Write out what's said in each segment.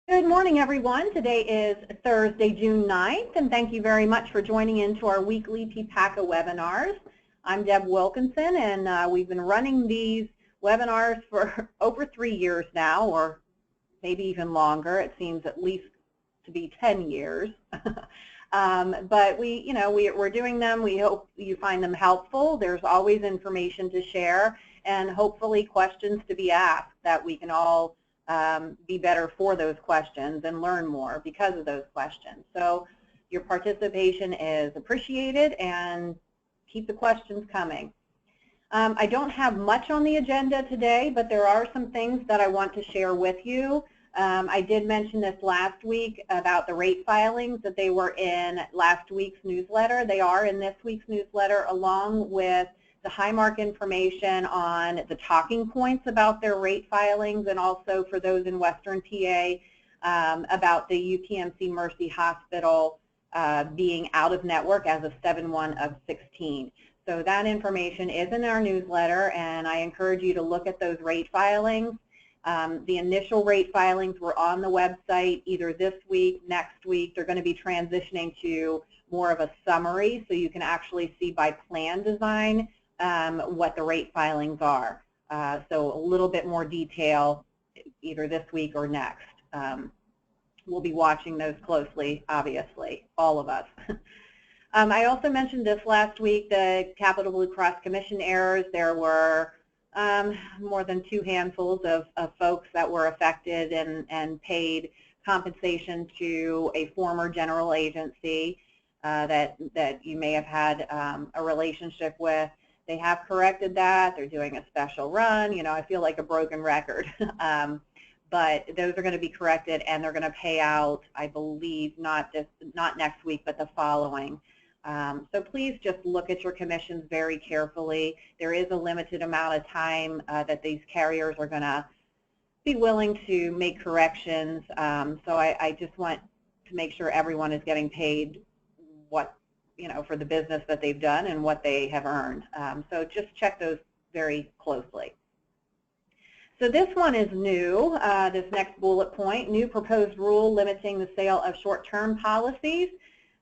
Good morning, everyone. Today is Thursday, June 9th, and thank you very much for joining into our weekly PPACA webinars. I'm Deb Wilkinson, and we've been running these webinars for over 3 years now, or maybe even longer. It seems at least to be 10 years. But we're doing them. We hope you find them helpful. There's always information to share and hopefully questions to be asked that we can all be better for those questions and learn more because of those questions. So your participation is appreciated, and keep the questions coming. I don't have much on the agenda today, but there are some things that I want to share with you. I did mention this last week about the rate filings, that they were in last week's newsletter. They are in this week's newsletter, along with the Highmark information on the talking points about their rate filings, and also for those in Western PA about the UPMC Mercy Hospital being out of network as of 7/1 of 16. So that information is in our newsletter, and I encourage you to look at those rate filings. The initial rate filings were on the website either this week, next week. They're going to be transitioning to more of a summary, so you can actually see by plan design what the rate filings are. So a little bit more detail either this week or next. We'll be watching those closely, obviously, all of us. I also mentioned this last week, the Capital Blue Cross Commission errors. There were more than 2 handfuls of folks that were affected and paid compensation to a former general agency that you may have had a relationship with. They have corrected that. They're doing a special run. You know, I feel like a broken record. But those are going to be corrected, and they're going to pay out, I believe, not next week, but the following. So please just look at your commissions very carefully. There is a limited amount of time that these carriers are going to be willing to make corrections. So I just want to make sure everyone is getting paid what, for the business that they've done and what they have earned. So just check those very closely. So this one is new, this next bullet point, new proposed rule limiting the sale of short-term policies.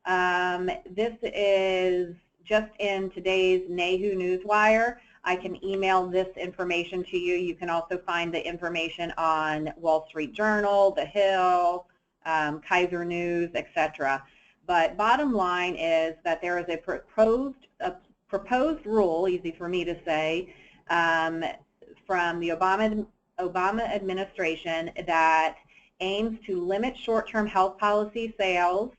This is just in today's NAHU Newswire. I can email this information to you. You can also find the information on Wall Street Journal, The Hill, Kaiser News, etc. But bottom line is that there is a proposed rule, easy for me to say, from the Obama administration that aims to limit short-term health policy sales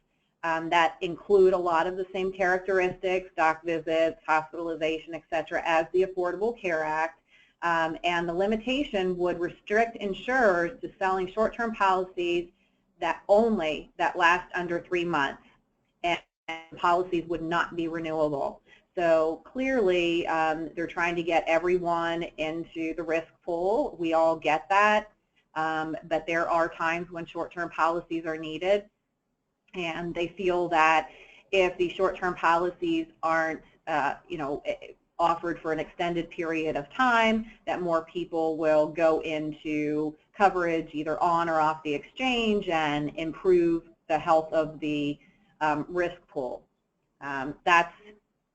that include a lot of the same characteristics, doc visits, hospitalization, etc., as the Affordable Care Act. And the limitation would restrict insurers to selling short-term policies that last under 3 months, and policies would not be renewable. So clearly, they're trying to get everyone into the risk pool. We all get that, but there are times when short-term policies are needed, and they feel that if the short-term policies aren't, offered for an extended period of time, that more people will go into coverage either on or off the exchange and improve the health of the risk pool. That's,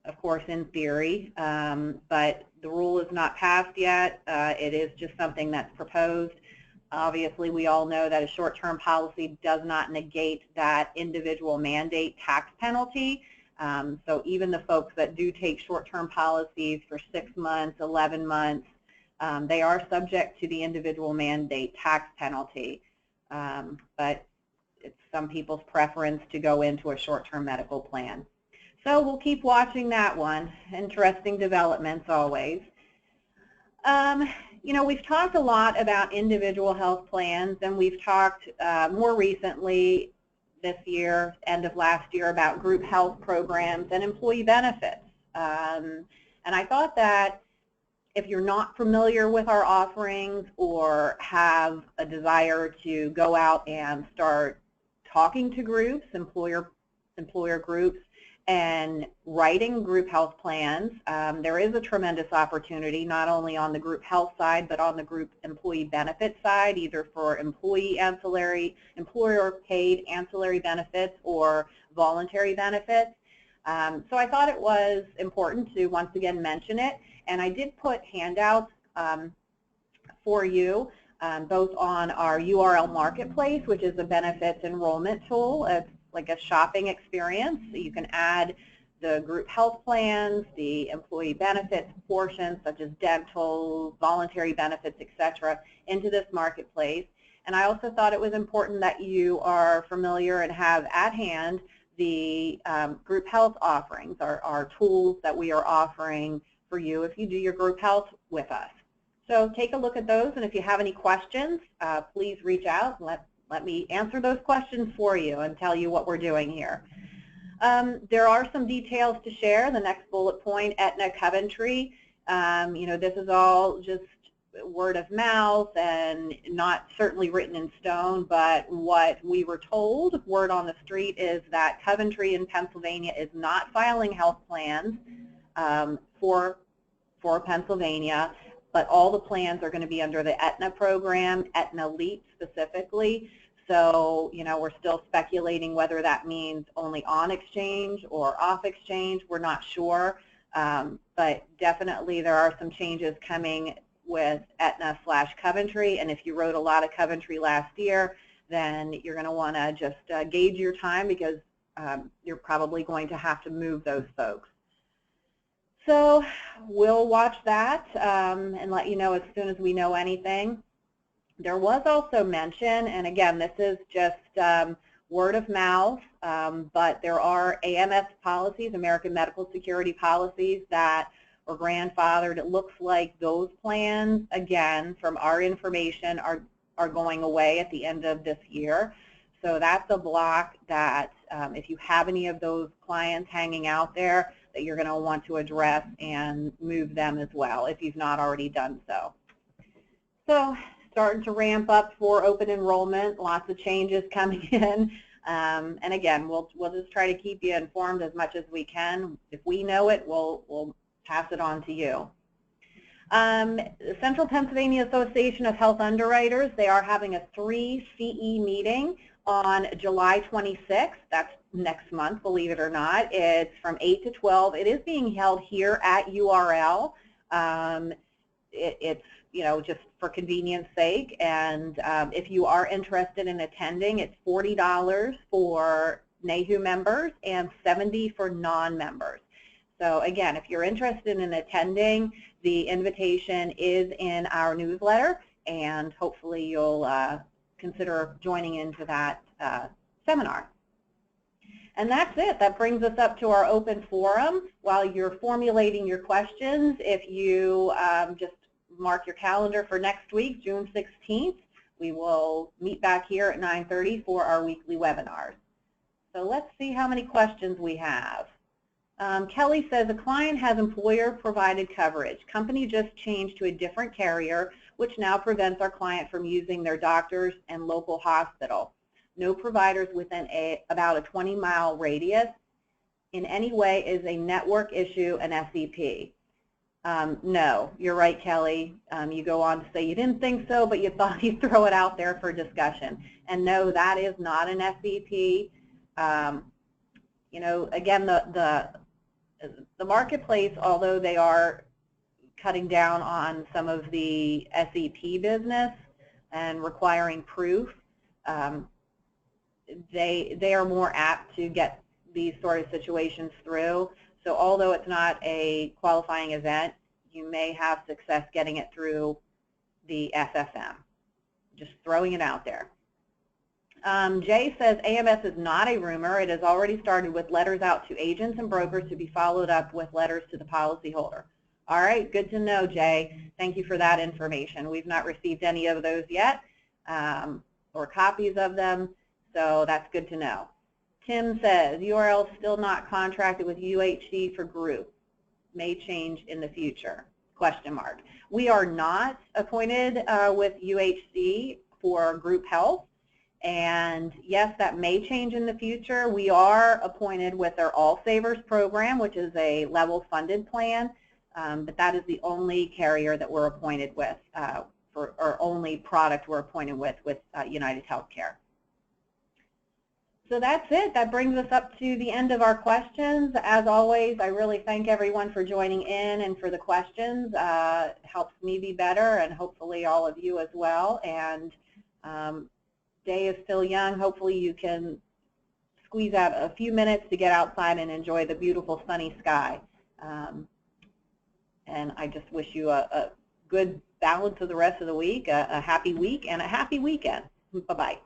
of course, in theory, but the rule is not passed yet. It is just something that's proposed. Obviously, we all know that a short-term policy does not negate that individual mandate tax penalty. So even the folks that do take short-term policies for 6 months, 11 months, they are subject to the individual mandate tax penalty. But it's some people's preference to go into a short-term medical plan. So we'll keep watching that one. Interesting developments always. We've talked a lot about individual health plans, and we've talked more recently this year, end of last year, about group health programs and employee benefits. And I thought that if you're not familiar with our offerings or have a desire to go out and start talking to groups, employer groups, and writing group health plans. There is a tremendous opportunity not only on the group health side but on the group employee benefit side, either for employee ancillary, employer paid ancillary benefits or voluntary benefits. So I thought it was important to once again mention it, and I did put handouts for you both on our URL Marketplace, which is a benefits enrollment tool. It's like a shopping experience. So you can add the group health plans, the employee benefits portions such as dental, voluntary benefits, etc., into this marketplace. And I also thought it was important that you are familiar and have at hand the group health offerings, our tools that we are offering for you if you do your group health with us. So take a look at those, and if you have any questions, please reach out and let me answer those questions for you and tell you what we're doing here. There are some details to share. The next bullet point, Aetna Coventry. You know, this is all just word of mouth and not certainly written in stone, but what we were told, word on the street, is that Coventry in Pennsylvania is not filing health plans for Pennsylvania, but all the plans are going to be under the Aetna program, Aetna Elite specifically. So, you know, we're still speculating whether that means only on exchange or off exchange. We're not sure, but definitely there are some changes coming with Aetna/Coventry, and if you wrote a lot of Coventry last year, then you're going to want to just gauge your time, because you're probably going to have to move those folks. So we'll watch that and let you know as soon as we know anything. There was also mention, and again, this is just word of mouth, but there are AMS policies, American Medical Security policies, that are grandfathered. It looks like those plans, again, from our information, are going away at the end of this year. So that's a block that if you have any of those clients hanging out there, that you're going to want to address and move them as well if you've not already done so. So starting to ramp up for open enrollment, lots of changes coming in. And again, we'll just try to keep you informed as much as we can. If we know it, we'll pass it on to you. The Central Pennsylvania Association of Health Underwriters, they are having a 3 CE meeting on July 26th. That's next month, believe it or not. It's from 8 to 12. It is being held here at URL. It's, you know, just for convenience sake, and if you are interested in attending, it's $40 for NAHU members and $70 for non-members. So again, if you're interested in attending, the invitation is in our newsletter, and hopefully you'll consider joining into that seminar. And that's it. That brings us up to our open forum. While you're formulating your questions, if you just mark your calendar for next week, June 16th, we will meet back here at 9:30 for our weekly webinars. So let's see how many questions we have. Kelly says, a client has employer-provided coverage. Company just changed to a different carrier, which now prevents our client from using their doctors and local hospital. No providers within about a 20-mile radius. In any way is a network issue an SEP? No, you're right, Kelly. You go on to say you didn't think so, but you thought you'd throw it out there for discussion. And no, that is not an SEP. You know, again, the marketplace, although they are cutting down on some of the SEP business and requiring proof, they are more apt to get these sort of situations through. So although it's not a qualifying event, you may have success getting it through the FFM. Just throwing it out there. Jay says AMS is not a rumor. It has already started with letters out to agents and brokers to be followed up with letters to the policyholder. All right, good to know, Jay. Thank you for that information. We've not received any of those yet, or copies of them, so that's good to know. Tim says, URL still not contracted with UHC for group. May change in the future, question mark. We are not appointed with UHC for group health, And yes, that may change in the future. We are appointed with our All Savers program, which is a level funded plan, but that is the only carrier that we're appointed with, or only product we're appointed with United Healthcare. So that's it. That brings us up to the end of our questions. As always, I really thank everyone for joining in and for the questions. It helps me be better and hopefully all of you as well. And day is still young. Hopefully you can squeeze out a few minutes to get outside and enjoy the beautiful sunny sky. And I just wish you a good balance of the rest of the week, a happy week, and a happy weekend. Bye-bye.